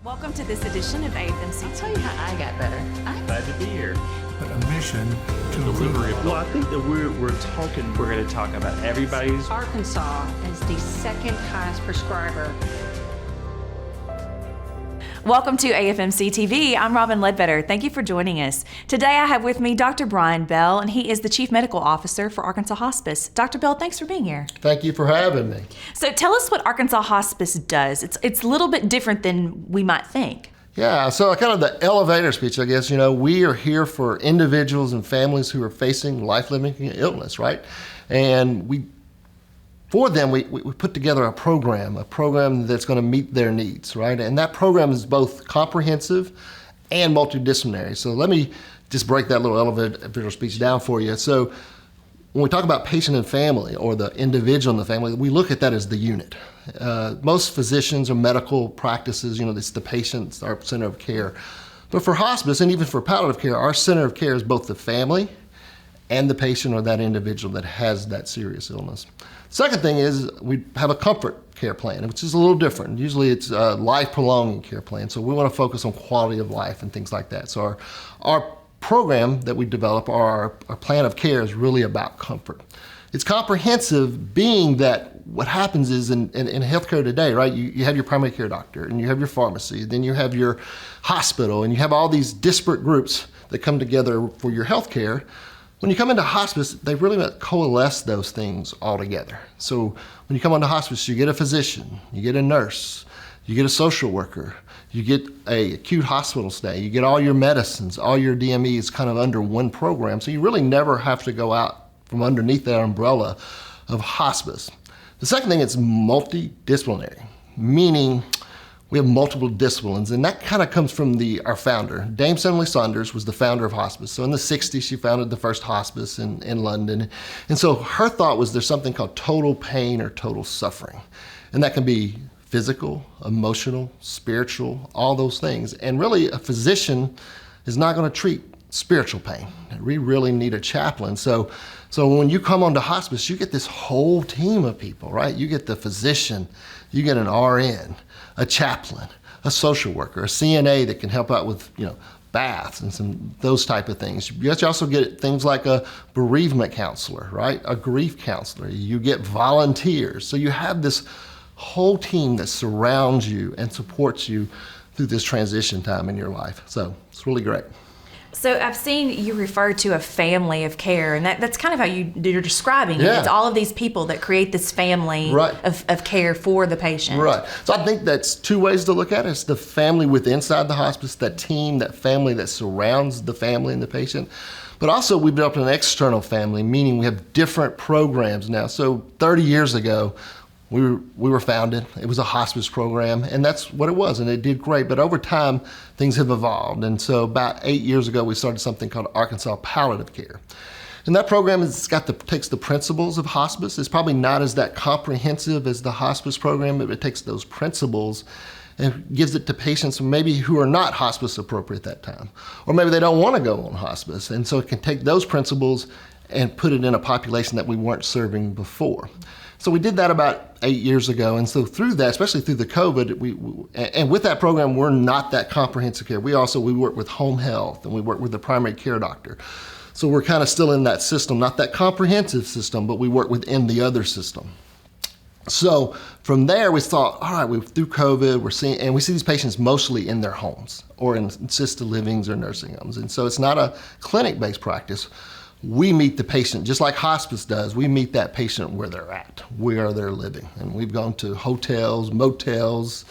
Welcome to this edition of AFMC. I'll tell you how I got better. I'm Glad to be here. But a mission to Delivery of improve. I think that we're going to talk about everybody's. Arkansas is the second highest prescriber. Welcome to AFMC TV. I'm Robin Ledbetter. Thank you for joining us. Today I have with me Dr. Brian Bell, and he is the Chief Medical Officer for Arkansas Hospice. Dr. Bell, thanks for being here. Thank you for having me. So tell us what Arkansas Hospice does. It's a little bit different than we might think. Yeah, so kind of the elevator speech, I guess, we are here for individuals and families who are facing life-limiting illness, right? And for them, we put together a program that's going to meet their needs, right? And that program is both comprehensive and multidisciplinary. So let me just break that little elevator speech down for you. So when we talk about patient and family, or the individual in the family, we look at that as the unit. Most physicians or medical practices, it's the patient's our center of care. But for hospice, and even for palliative care, our center of care is both the family and the patient or that individual that has that serious illness. Second thing is we have a comfort care plan, which is a little different. Usually it's a life-prolonging care plan. So we want to focus on quality of life and things like that. So our program that we develop, our plan of care, is really about comfort. It's comprehensive, being that what happens is in healthcare today, right? You have your primary care doctor, and you have your pharmacy, then you have your hospital, and you have all these disparate groups that come together for your healthcare. When you come into hospice, they really coalesce those things all together. So when you come into hospice, you get a physician, you get a nurse, you get a social worker, you get a acute hospital stay, you get all your medicines, all your DMEs kind of under one program. So you really never have to go out from underneath that umbrella of hospice. The second thing is multidisciplinary, meaning we have multiple disciplines, and that kind of comes from our founder. Dame Cicely Saunders was the founder of hospice. So in the 60s, she founded the first hospice in London. And so her thought was there's something called total pain or total suffering. And that can be physical, emotional, spiritual, all those things. And really, a physician is not going to treat spiritual pain. We really need a chaplain. So when you come onto hospice, you get this whole team of people, right? You get the physician, you get an RN, a chaplain, a social worker, a CNA that can help out with, baths and those type of things. You also get things like a bereavement counselor, right? A grief counselor. You get volunteers. So you have this whole team that surrounds you and supports you through this transition time in your life. So it's really great. So I've seen you refer to a family of care, and that's kind of how you're describing it. Yeah. It's all of these people that create this family Right. of care for the patient. Right. So I think that's two ways to look at it. It's the family inside the hospice, that team, that family that surrounds the family and the patient. But also we've developed an external family, meaning we have different programs now. So 30 years ago, we were founded. It was a hospice program, and that's what it was, and it did great. But over time, things have evolved. And so about 8 years ago, we started something called Arkansas Palliative Care. And that program takes the principles of hospice. It's probably not as that comprehensive as the hospice program, but it takes those principles and gives it to patients maybe who are not hospice appropriate at that time. Or maybe they don't want to go on hospice. And so it can take those principles and put it in a population that we weren't serving before. So we did that about 8 years ago, and so through that, especially through the COVID, and with that program, we're not that comprehensive care. We work with home health, and we work with the primary care doctor. So we're kind of still in that system, not that comprehensive system, but we work within the other system. So from there, we thought, all right, through COVID, we see these patients mostly in their homes or in assisted livings or nursing homes, and so it's not a clinic-based practice. We meet the patient, just like hospice does. We meet that patient where they're at, where they're living. And we've gone to hotels, motels,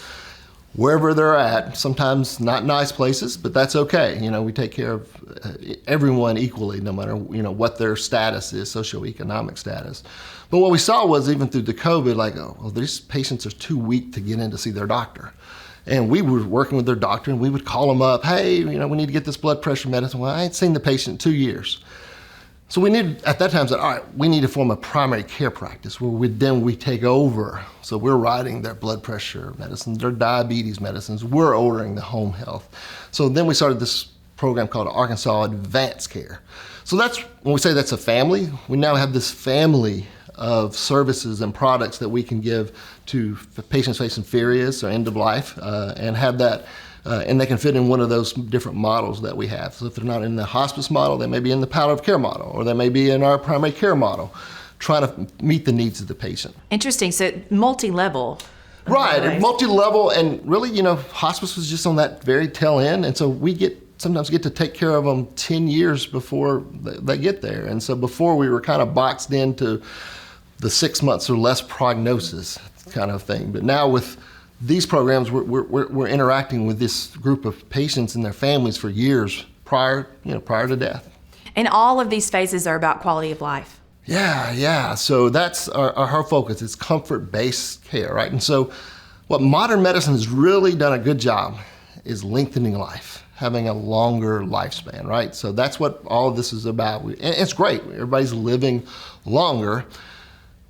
wherever they're at, sometimes not nice places, but that's okay. We take care of everyone equally, no matter, what their status is, socioeconomic status. But what we saw was, even through the COVID, these patients are too weak to get in to see their doctor. And we were working with their doctor, and we would call them up, hey, we need to get this blood pressure medicine. Well, I ain't seen the patient in 2 years. So we at that time said, all right, we need to form a primary care practice where we take over. So we're writing their blood pressure medicines, their diabetes medicines, we're ordering the home health. So then we started this program called Arkansas Advanced Care. So when we say that's a family, we now have this family of services and products that we can give to patients facing furious or end of life, and have that and they can fit in one of those different models that we have. So if they're not in the hospice model, they may be in the palliative care model, or they may be in our primary care model, trying to meet the needs of the patient. Interesting. So multi-level. Right, Nice. and multi-level, and really, hospice was just on that very tail end, and so we sometimes get to take care of them 10 years before they get there. And so before we were kind of boxed into the 6 months or less prognosis kind of thing. But now with these programs, we're interacting with this group of patients and their families for years prior to death. And all of these phases are about quality of life. Yeah. So that's our focus. It's comfort-based care, right? And so what modern medicine has really done a good job is lengthening life, having a longer lifespan, right? So that's what all of this is about. And it's great. Everybody's living longer.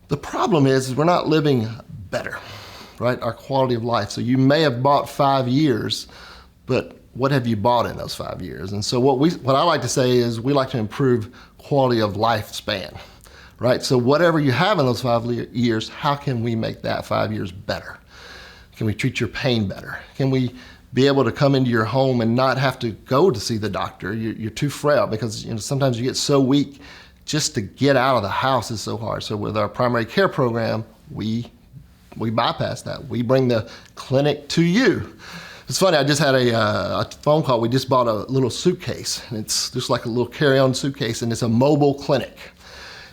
The problem is we're not living better, right? Our quality of life. So you may have bought 5 years, but what have you bought in those 5 years? And so what I like to say is we like to improve quality of lifespan, right? So whatever you have in those 5 years, how can we make that 5 years better? Can we treat your pain better? Can we be able to come into your home and not have to go to see the doctor? You're too frail because sometimes you get so weak. Just to get out of the house is so hard. So with our primary care program, we bypass that. We bring the clinic to you. It's funny, I just had a phone call. We just bought a little suitcase. And it's just like a little carry-on suitcase, and it's a mobile clinic.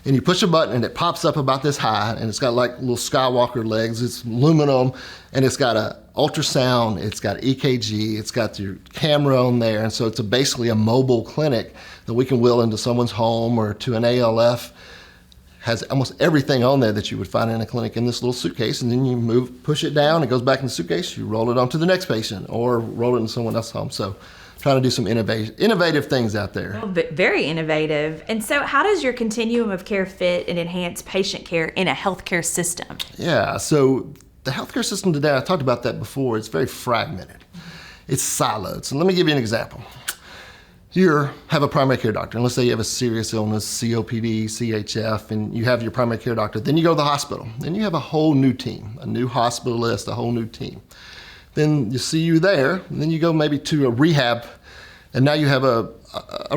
And you push a button and it pops up about this high, and it's got like little Skywalker legs. It's aluminum, and it's got a ultrasound, it's got EKG, it's got your camera on there. And so it's basically a mobile clinic that we can wheel into someone's home or to an ALF. Has almost everything on there that you would find in a clinic in this little suitcase, and then you push it down, it goes back in the suitcase, you roll it onto the next patient or roll it into someone else's home. So trying to do some innovative things out there. Well, very innovative. And so how does your continuum of care fit and enhance patient care in a healthcare system? Yeah, so the healthcare system today, I talked about that before, it's very fragmented. It's siloed. So let me give you an example. You have a primary care doctor, and let's say you have a serious illness, COPD, CHF, and you have your primary care doctor. Then you go to the hospital. Then you have a whole new team, a new hospitalist, a whole new team. Then you see you there, and then you go maybe to a rehab, and now you have a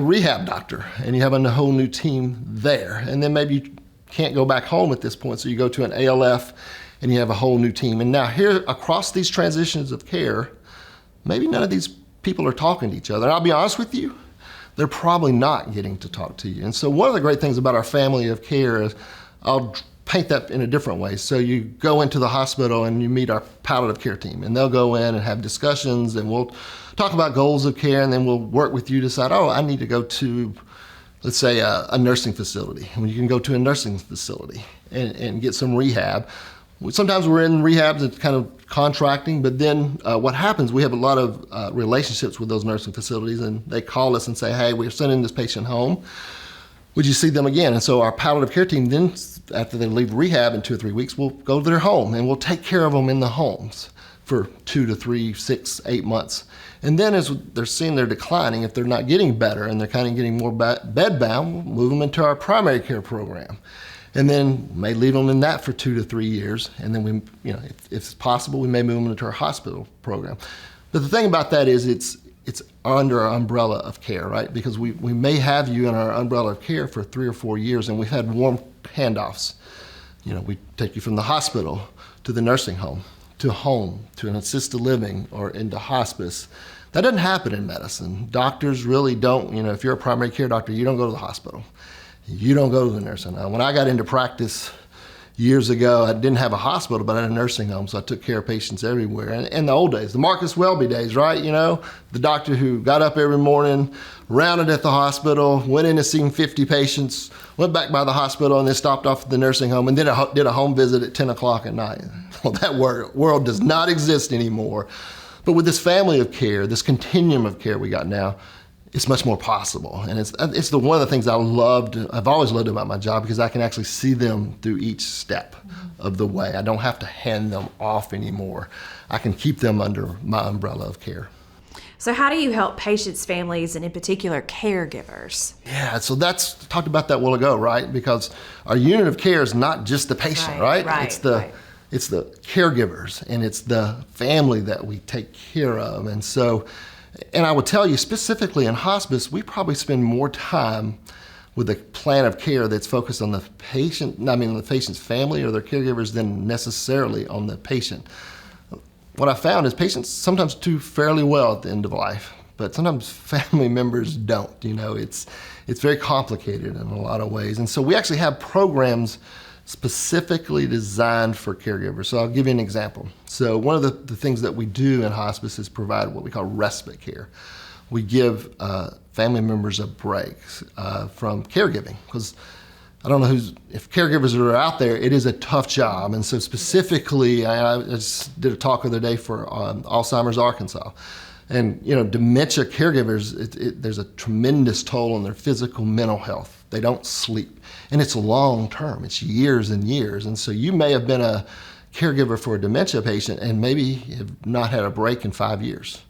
rehab doctor, and you have a whole new team there. And then maybe you can't go back home at this point, so you go to an ALF, and you have a whole new team. And now here, across these transitions of care, maybe none of these people are talking to each other. And I'll be honest with you, they're probably not getting to talk to you. And so one of the great things about our family of care is, I'll paint that in a different way. So you go into the hospital and you meet our palliative care team, and they'll go in and have discussions, and we'll talk about goals of care, and then we'll work with you to decide, I need to go to, let's say, a nursing facility. And you can go to a nursing facility and get some rehab. Sometimes we're in rehabs and kind of contracting, but then what happens, we have a lot of relationships with those nursing facilities, and they call us and say, hey, we're sending this patient home. Would you see them again? And so our palliative care team then, after they leave rehab in 2 or 3 weeks, we'll go to their home and we'll take care of them in the homes for 2 to 3, 6, 8 months. And then as they're seeing they're declining, if they're not getting better and they're kind of getting more bed bound, we'll move them into our primary care program. And then may leave them in that for 2 to 3 years. And then we, if it's possible, we may move them into our hospital program. But the thing about that is it's under our umbrella of care, right? Because we may have you in our umbrella of care for 3 or 4 years, and we've had warm handoffs. We take you from the hospital to the nursing home, to an assisted living, or into hospice. That doesn't happen in medicine. Doctors really don't, if you're a primary care doctor, you don't go to the hospital. You don't go to the nursing home. When I got into practice years ago, I didn't have a hospital, but I had a nursing home, so I took care of patients everywhere. And in the old days, the Marcus Welby days, right? The doctor who got up every morning, rounded at the hospital, went in to see 50 patients, went back by the hospital, and then stopped off at the nursing home, and then did a home visit at 10 o'clock at night. Well, that world does not exist anymore. But with this family of care, this continuum of care we got now, it's much more possible. And it's one of the things I've always loved about my job, because I can actually see them through each step of the way. I don't have to hand them off anymore. I can keep them under my umbrella of care. So how do you help patients, families, and in particular caregivers? Yeah, so talked about that a while ago, right? Because our unit of care is not just the patient, right? it's the caregivers and it's the family that we take care of. And so, and I would tell you specifically in hospice, we probably spend more time with a plan of care that's focused on the patient's family or their caregivers than necessarily on the patient. What I found is patients sometimes do fairly well at the end of life, but sometimes family members don't. It's very complicated in a lot of ways. And so we actually have programs specifically designed for caregivers. So I'll give you an example. So one of the things that we do in hospice is provide what we call respite care. We give family members a break from caregiving, because I don't know if caregivers are out there, it is a tough job. And so specifically, I just did a talk the other day for Alzheimer's Arkansas. And dementia caregivers, there's a tremendous toll on their physical, mental health. They don't sleep. And it's long term, it's years and years. And so you may have been a caregiver for a dementia patient and maybe have not had a break in 5 years.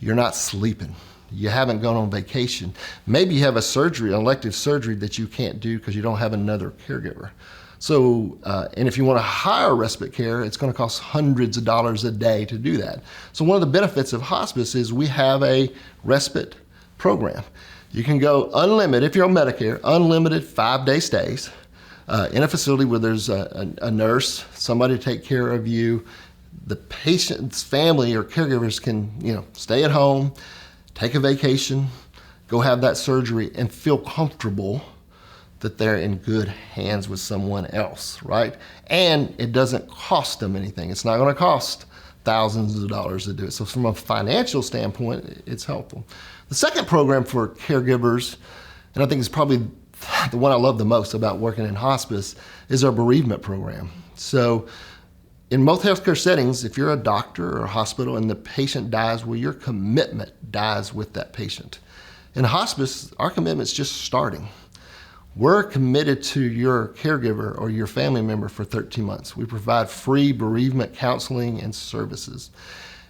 You're not sleeping. You haven't gone on vacation. Maybe you have a surgery, an elective surgery that you can't do because you don't have another caregiver. So, and if you want to hire respite care, it's going to cost hundreds of dollars a day to do that. So one of the benefits of hospice is we have a respite program. You can go unlimited, if you're on Medicare, unlimited 5-day stays in a facility where there's a nurse, somebody to take care of you. The patient's family or caregivers can, stay at home, take a vacation, go have that surgery, and feel comfortable that they're in good hands with someone else, right? And it doesn't cost them anything. It's not going to cost thousands of dollars to do it. So from a financial standpoint, it's helpful. The second program for caregivers, and I think it's probably the one I love the most about working in hospice, is our bereavement program. So in most healthcare settings, if you're a doctor or a hospital and the patient dies, well, your commitment dies with that patient. In hospice, our commitment's just starting. We're committed to your caregiver or your family member for 13 months. We provide free bereavement counseling and services.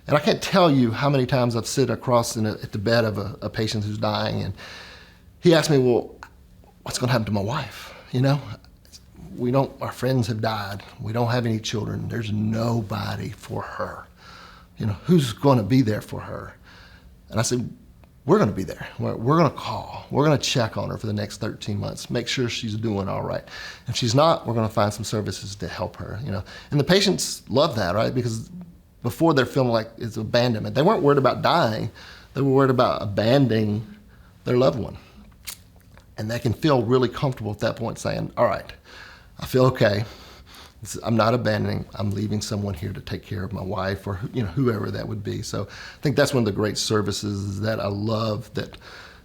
And I can't tell you how many times I've sit across at the bed of a patient who's dying, and he asked me, well, what's going to happen to my wife? Our friends have died. We don't have any children. There's nobody for her. Who's going to be there for her? And I said, we're going to be there. We're going to call. We're going to check on her for the next 13 months, make sure she's doing all right. If she's not, we're going to find some services to help her. And the patients love that, right? Because before they're feeling like it's abandonment. They weren't worried about dying. They were worried about abandoning their loved one. And they can feel really comfortable at that point saying, all right, I feel okay. I'm not abandoning. I'm leaving someone here to take care of my wife or whoever that would be. So I think that's one of the great services that I love, that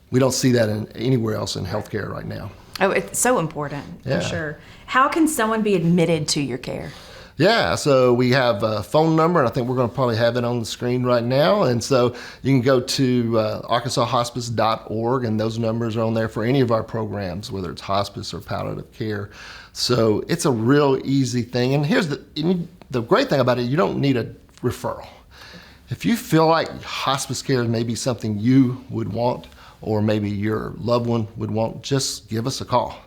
we don't see that anywhere else in healthcare right now. Oh, it's so important, Yeah. for sure. How can someone be admitted to your care? Yeah, so we have a phone number, and I think we're going to probably have it on the screen right now. And so you can go to ArkansasHospice.org, and those numbers are on there for any of our programs, whether it's hospice or palliative care. So it's a real easy thing. And here's the great thing about it, you don't need a referral. If you feel like hospice care may be something you would want, or maybe your loved one would want, just give us a call.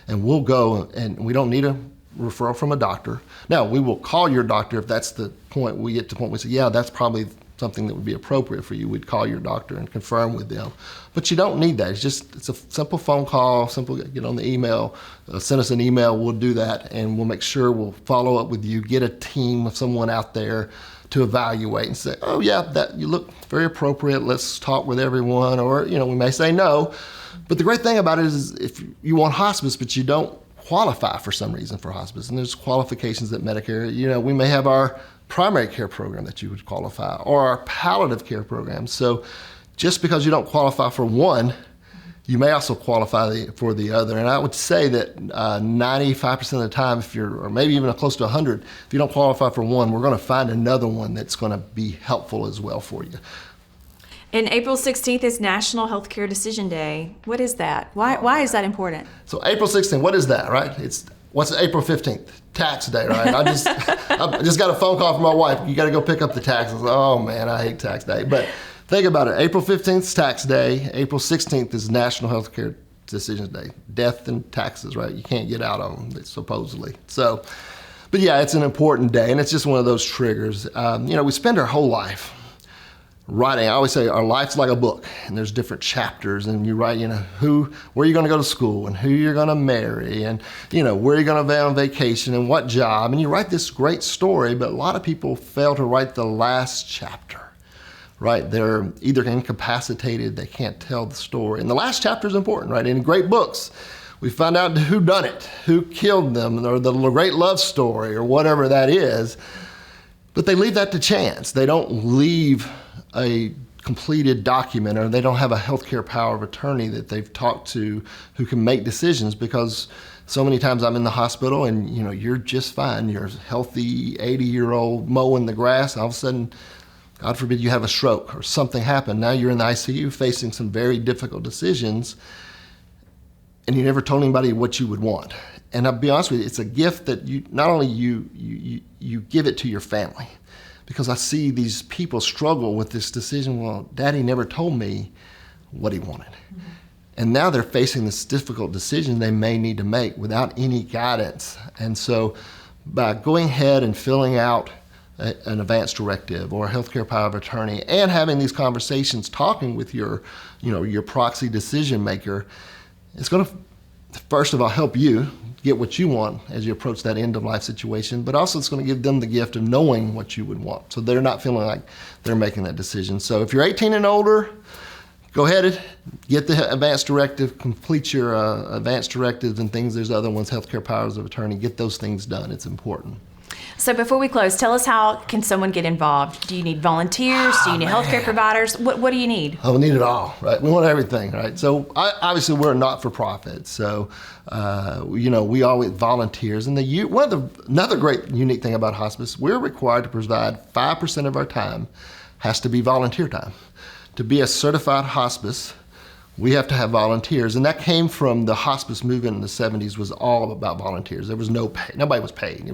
And we'll go, and we don't need a referral from a doctor. Now, we will call your doctor if that's the point. We get to the point we say, yeah, that's probably something that would be appropriate for you. We'd call your doctor and confirm with them. But you don't need that. It's a simple phone call, get on the email, send us an email, we'll do that, and we'll make sure we'll follow up with you, get a team of someone out there to evaluate and say, oh yeah, that you look very appropriate, let's talk with everyone, or we may say no. But the great thing about it is if you want hospice, but you don't qualify for some reason for hospice, and there's qualifications at Medicare. We may have our primary care program that you would qualify, or our palliative care program. So just because you don't qualify for one, you may also qualify for the other. And I would say that 95% of the time, or maybe even close to 100, if you don't qualify for one, we're going to find another one that's going to be helpful as well for you. And April 16th is National Healthcare Decision Day. What is that? Why is that important? So April 16th, what is that, right? What's April 15th? Tax day, right? I just got a phone call from my wife. You got to go pick up the taxes. Oh man, I hate tax day. But think about it. April 15th is tax day. April 16th is National Healthcare Decisions Day. Death and taxes, right? You can't get out of them, supposedly. So, But yeah, it's an important day, and it's just one of those triggers. We spend our whole life writing. I always say our life's like a book, and there's different chapters, and you write, where you're going to go to school, and who you're going to marry, and where you're going to be on vacation, and what job, and you write this great story. But a lot of people fail to write the last chapter. Right, they're either incapacitated, they can't tell the story, and the last chapter is important. Right, in great books, we find out who done it, who killed them, or the great love story, or whatever that is. But they leave that to chance. They don't leave a completed document, or they don't have a healthcare power of attorney that they've talked to who can make decisions, because so many times I'm in the hospital and you're just fine. You're a healthy 80-year-old mowing the grass, and all of a sudden, God forbid, you have a stroke or something happened. Now you're in the ICU facing some very difficult decisions, and you never told anybody what you would want. And I'll be honest with you, it's a gift that you not only you give it to your family, because I see these people struggle with this decision. Well, Daddy never told me what he wanted. Mm-hmm. And now they're facing this difficult decision they may need to make without any guidance. And so by going ahead and filling out an advance directive or a healthcare power of attorney, and having these conversations, talking with your proxy decision maker, it's going to, first of all, help you get what you want as you approach that end of life situation, but also it's going to give them the gift of knowing what you would want, so they're not feeling like they're making that decision. So if you're 18 and older, go ahead and get the advance directive, complete your advance directives and things. There's other ones, healthcare powers of attorney. Get those things done. It's important. So before we close, tell us, how can someone get involved? Do you need volunteers? Do you need healthcare providers? What do you need? Oh, we need it all, right? We want everything, right? So obviously we're a not-for-profit, so we always volunteers. And another great unique thing about hospice, we're required to provide 5% of our time has to be volunteer time. To be a certified hospice, we have to have volunteers, and that came from the hospice movement in the 70s. Was all about volunteers. There was no pay. Nobody was paid.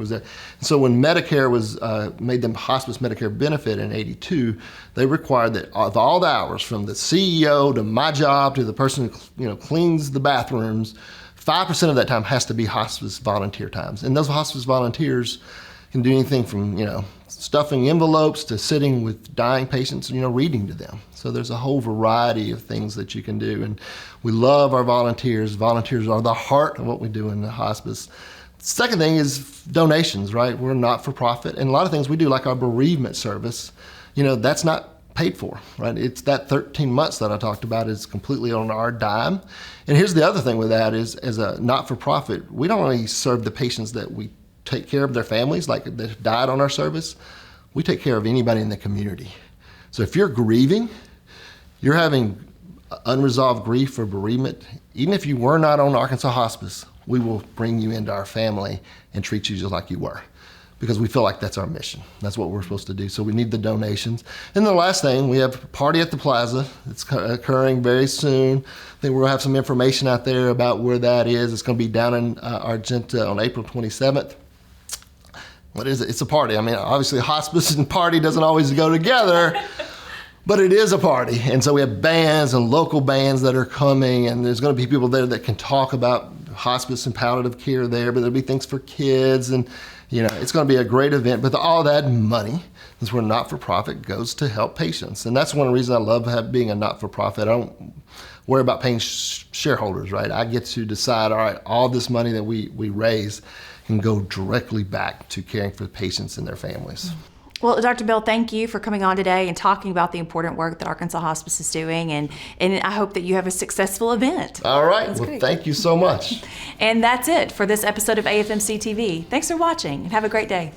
So when Medicare was made them hospice Medicare benefit in '82, they required that of all the hours, from the CEO to my job to the person who cleans the bathrooms, 5% of that time has to be hospice volunteer times. And those hospice volunteers can do anything from stuffing envelopes to sitting with dying patients, reading to them. So there's a whole variety of things that you can do, and we love our volunteers. Volunteers are the heart of what we do in the hospice. Second thing is donations, right? We're not for profit, and a lot of things we do, like our bereavement service, that's not paid for, right? It's that 13 months that I talked about is completely on our dime. And here's the other thing with that is, as a not-for-profit, we don't only serve the patients that we take care of their families, like that died on our service. We take care of anybody in the community. So if you're grieving, you're having unresolved grief or bereavement, even if you were not on Arkansas Hospice, we will bring you into our family and treat you just like you were, because we feel like that's our mission. That's what we're supposed to do. So we need the donations. And the last thing, we have a party at the Plaza. It's occurring very soon. I think we'll have some information out there about where that is. It's going to be down in Argenta on April 27th. What is it? It's a party. I mean, obviously hospice and party doesn't always go together, but it is a party. And so we have bands and local bands that are coming, and there's going to be people there that can talk about hospice and palliative care there, but there'll be things for kids, and it's going to be a great event. But all that money, since we're not-for-profit, goes to help patients. And that's one of the reasons I love being a not-for-profit. I don't worry about paying shareholders, right? I get to decide, all right, all this money that we raise can go directly back to caring for the patients and their families. Well, Dr. Bell, thank you for coming on today and talking about the important work that Arkansas Hospice is doing, and I hope that you have a successful event. All right. Well, thank you so much. And that's it for this episode of AFMC TV. Thanks for watching, and have a great day.